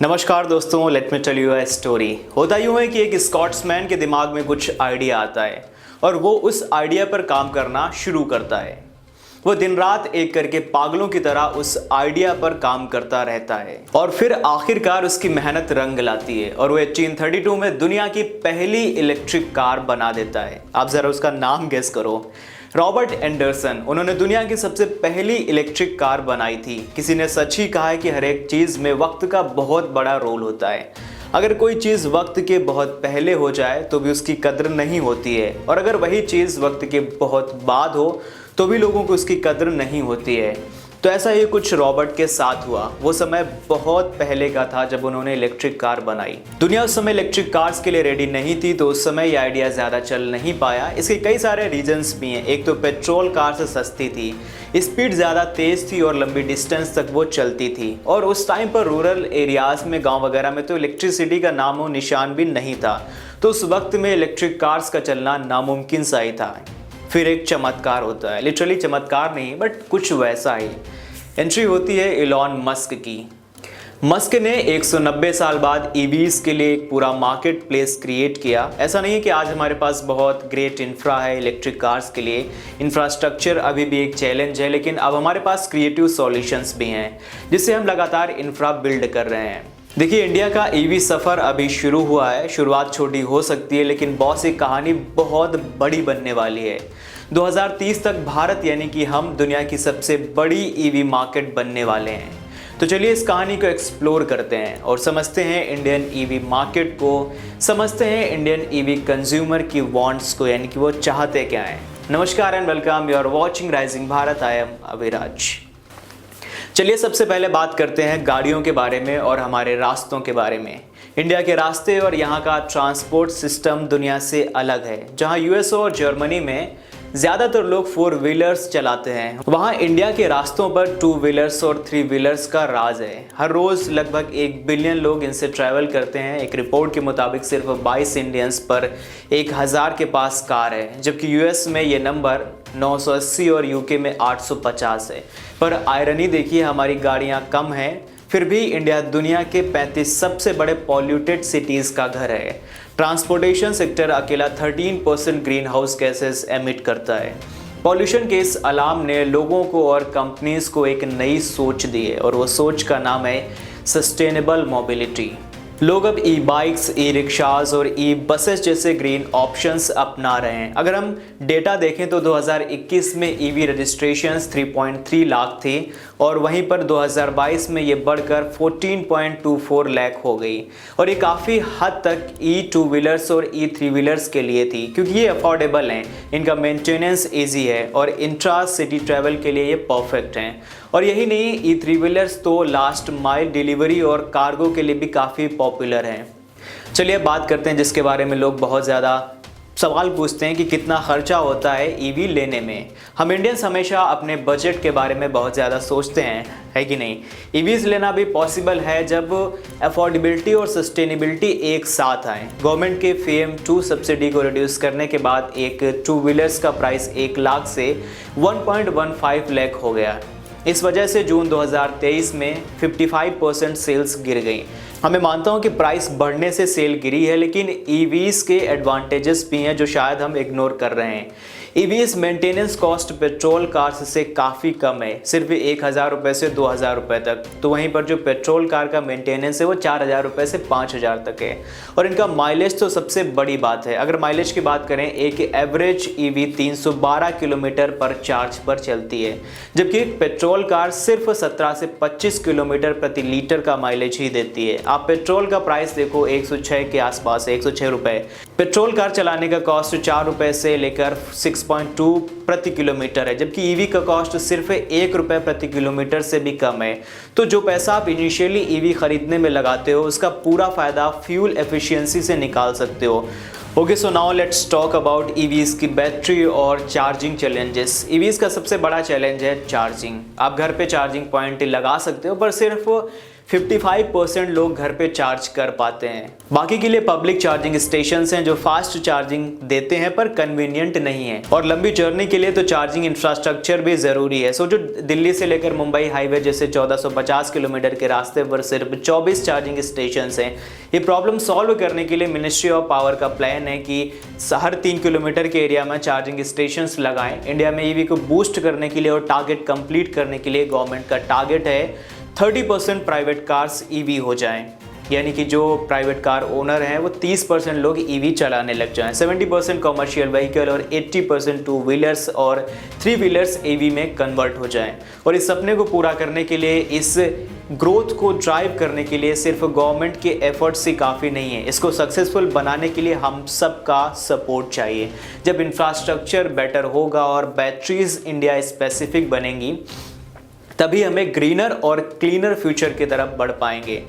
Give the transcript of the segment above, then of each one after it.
नमस्कार दोस्तों, let me tell you a story. होता यूँ है कि एक स्कॉट्समैन के दिमाग में कुछ आइडिया आता है और वो उस आइडिया पर काम करना शुरू करता है। वो दिन रात एक करके पागलों की तरह उस आइडिया पर काम करता रहता है और फिर आखिरकार उसकी मेहनत रंग लाती है और वो 1832 में दुनिया की पहली इलेक्ट्रिक कार बना देता है। आप जरा उसका नाम गेस करो। Robert Anderson. उन्होंने दुनिया की सबसे पहली इलेक्ट्रिक कार बनाई थी। किसी ने सच ही कहा है कि हर एक चीज़ में वक्त का बहुत बड़ा रोल होता है। अगर कोई चीज़ वक्त के बहुत पहले हो जाए तो भी उसकी कद्र नहीं होती है, और अगर वही चीज़ वक्त के बहुत बाद हो तो भी लोगों को उसकी कद्र नहीं होती है। तो ऐसा ही कुछ रॉबर्ट के साथ हुआ। वो समय बहुत पहले का था जब उन्होंने इलेक्ट्रिक कार बनाई। दुनिया उस समय इलेक्ट्रिक कार्स के लिए रेडी नहीं थी, तो उस समय ये आइडिया ज़्यादा चल नहीं पाया। इसके कई सारे रीजंस भी हैं। एक तो पेट्रोल कार से सस्ती थी, स्पीड ज़्यादा तेज़ थी और लंबी डिस्टेंस तक वो चलती थी। और उस टाइम पर रूरल एरियाज़ में, गाँव वगैरह में तो इलेक्ट्रिसिटी का नामो निशान भी नहीं था। तो उस वक्त में इलेक्ट्रिक कार्स का चलना नामुमकिन सा ही था। फिर एक चमत्कार होता है, लिटरली चमत्कार नहीं बट कुछ वैसा ही। एंट्री होती है इलॉन मस्क की। मस्क ने 190 साल बाद ईवीज के लिए एक पूरा मार्केट प्लेस क्रिएट किया। ऐसा नहीं है कि आज हमारे पास बहुत ग्रेट इंफ्रा है इलेक्ट्रिक कार्स के लिए। इंफ्रास्ट्रक्चर अभी भी एक चैलेंज है, लेकिन अब हमारे पास क्रिएटिव सॉल्यूशंस भी हैं जिससे हम लगातार इंफ्रा बिल्ड कर रहे हैं। देखिए, इंडिया का ईवी सफ़र अभी शुरू हुआ है। शुरुआत छोटी हो सकती है, लेकिन बॉस एक कहानी बहुत बड़ी बनने वाली है। 2030 तक भारत यानी कि हम दुनिया की सबसे बड़ी ईवी मार्केट बनने वाले हैं। तो चलिए इस कहानी को एक्सप्लोर करते हैं और समझते हैं इंडियन ईवी मार्केट को, समझते हैं इंडियन ईवी कंज्यूमर की वांट्स को, यानी कि वो चाहते क्या हैं। नमस्कार and welcome, you are watching rising Bharat. I am Aviraj. चलिए सबसे पहले बात करते हैं गाड़ियों के बारे में और हमारे रास्तों के बारे में। इंडिया के रास्ते और यहाँ का ट्रांसपोर्ट सिस्टम दुनिया से अलग है। जहाँ यूएस और जर्मनी में ज़्यादातर लोग 4 व्हीलर्स चलाते हैं, वहाँ इंडिया के रास्तों पर 2 व्हीलर्स और 3 व्हीलर्स का राज है। हर रोज़ लगभग 1 बिलियन लोग इनसे ट्रैवल करते हैं। एक रिपोर्ट के मुताबिक सिर्फ 22 इंडियंस पर 1000 के पास कार है, जबकि यूएस में ये नंबर 980 और यूके में 850 है। पर आयरनी देखिए, हमारी गाड़ियाँ कम हैं, फिर भी इंडिया दुनिया के 35 सबसे बड़े पॉल्यूटेड सिटीज़ का घर है। ट्रांसपोर्टेशन सेक्टर अकेला 13% ग्रीन हाउस गैसेस एमिट करता है। पॉल्यूशन के इस अलार्म ने लोगों को और कंपनीज को एक नई सोच दी है, और वो सोच का नाम है सस्टेनेबल मोबिलिटी। लोग अब ई बाइक्स, ई रिक्शाज और ई बसेस जैसे ग्रीन ऑप्शंस अपना रहे हैं। अगर हम डेटा देखें तो 2021 में ईवी रजिस्ट्रेशंस 3.3 लाख थी, और वहीं पर 2022 में ये बढ़कर 14.24 लाख हो गई। और ये काफ़ी हद तक ई 2 व्हीलर्स और ई 3 व्हीलर्स के लिए थी, क्योंकि ये अफोर्डेबल हैं, इनका मेंटेनेंस ईजी है और इंट्रा सिटी ट्रैवल के लिए ये परफेक्ट हैं। और यही नहीं, ई 3 व्हीलर्स तो लास्ट माइल डिलीवरी और कार्गो के लिए भी काफ़ी पॉपुलर हैं। चलिए अब बात करते हैं जिसके बारे में लोग बहुत ज़्यादा सवाल पूछते हैं कि कितना खर्चा होता है ईवी लेने में। हम इंडियंस हमेशा अपने बजट के बारे में बहुत ज़्यादा सोचते हैं, है कि नहीं। ईवीज़ लेना भी पॉसिबल है जब अफोर्डेबिलिटी और सस्टेनेबिलिटी एक साथ आए। गवर्नमेंट के FAME-2 सब्सिडी को रिड्यूस करने के बाद एक 2 व्हीलर्स का प्राइस 1 लाख से 1.15 लाख हो गया। इस वजह से जून 2023 में 55% सेल्स गिर गई। मैं मानता हूं कि प्राइस बढ़ने से सेल गिरी है, लेकिन ईवीज़ के एडवांटेजेस भी हैं जो शायद हम इग्नोर कर रहे हैं। EVs maintenance cost petrol cars से काफ़ी कम है, सिर्फ 1000 रुपये से 2000 रुपये तक। तो वहीं पर जो पेट्रोल कार का मेंटेनेंस है वो 4000 रुपये से 5000 तक है। और इनका माइलेज तो सबसे बड़ी बात है। अगर माइलेज की बात करें, एक एवरेज ईवी 312 किलोमीटर पर चार्ज पर चलती है, जबकि पेट्रोल कार सिर्फ 17 से 25 किलोमीटर प्रति लीटर का माइलेज ही देती है। आप पेट्रोल का प्राइस देखो, 106 के आसपास है, 106 रुपये। पेट्रोल कार चलाने का कॉस्ट 4 रुपये से लेकर 6.2 प्रति किलोमीटर है, जबकि ईवी का कॉस्ट सिर्फ 1 रुपये प्रति किलोमीटर से भी कम है। तो जो पैसा आप इनिशियली ईवी खरीदने में लगाते हो, उसका पूरा फ़ायदा फ्यूल एफिशिएंसी से निकाल सकते हो। Okay, so now let's talk about EVs की बैटरी और चार्जिंग चैलेंजेस। ईवीज़ का सबसे बड़ा चैलेंज है चार्जिंग। आप घर पे चार्जिंग पॉइंट लगा सकते हो, पर सिर्फ 55% लोग घर पे चार्ज कर पाते हैं। बाकी के लिए पब्लिक चार्जिंग स्टेशंस हैं जो फास्ट चार्जिंग देते हैं पर कन्वीनियंट नहीं है, और लंबी जर्नी के लिए तो चार्जिंग इंफ्रास्ट्रक्चर भी ज़रूरी है। सो जो दिल्ली से लेकर मुंबई हाईवे जैसे 1450 किलोमीटर के रास्ते पर सिर्फ 24 चार्जिंग स्टेशंस हैं। ये प्रॉब्लम सॉल्व करने के लिए मिनिस्ट्री ऑफ पावर का प्लान है कि हर 3 किलोमीटर के एरिया में चार्जिंग स्टेशंस लगाएं। इंडिया में ईवी को बूस्ट करने के लिए और टारगेट कंप्लीट करने के लिए गवर्नमेंट का टारगेट है 30% प्राइवेट कार्स ईवी हो जाएं, यानी कि जो प्राइवेट कार ओनर हैं वो 30% लोग ईवी चलाने लग जाएं, 70% कॉमर्शियल व्हीकल और 80% 2 व्हीलर्स और 3 व्हीलर्स ईवी में कन्वर्ट हो जाएं। और इस सपने को पूरा करने के लिए, इस ग्रोथ को ड्राइव करने के लिए सिर्फ गवर्नमेंट के एफर्ट्स ही काफ़ी नहीं है। इसको सक्सेसफुल बनाने के लिए हम सबका सपोर्ट चाहिए। जब इंफ्रास्ट्रक्चर बेटर होगा और बैटरीज इंडिया स्पेसिफिक बनेंगी, तभी हमें ग्रीनर और क्लीनर फ्यूचर की तरफ बढ़ पाएंगे।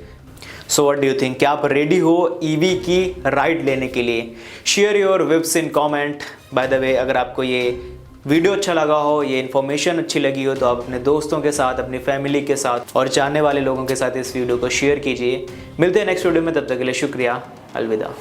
So what do you think? क्या आप रेडी हो ईवी की राइड लेने के लिए? Share your views in comment. By the way, अगर आपको ये वीडियो अच्छा लगा हो, ये इन्फॉर्मेशन अच्छी लगी हो, तो आप अपने दोस्तों के साथ, अपनी फैमिली के साथ और जानने वाले लोगों के साथ इस वीडियो को शेयर कीजिए। मिलते हैं नेक्स्ट वीडियो में, तब तक के लिए शुक्रिया। अलविदा।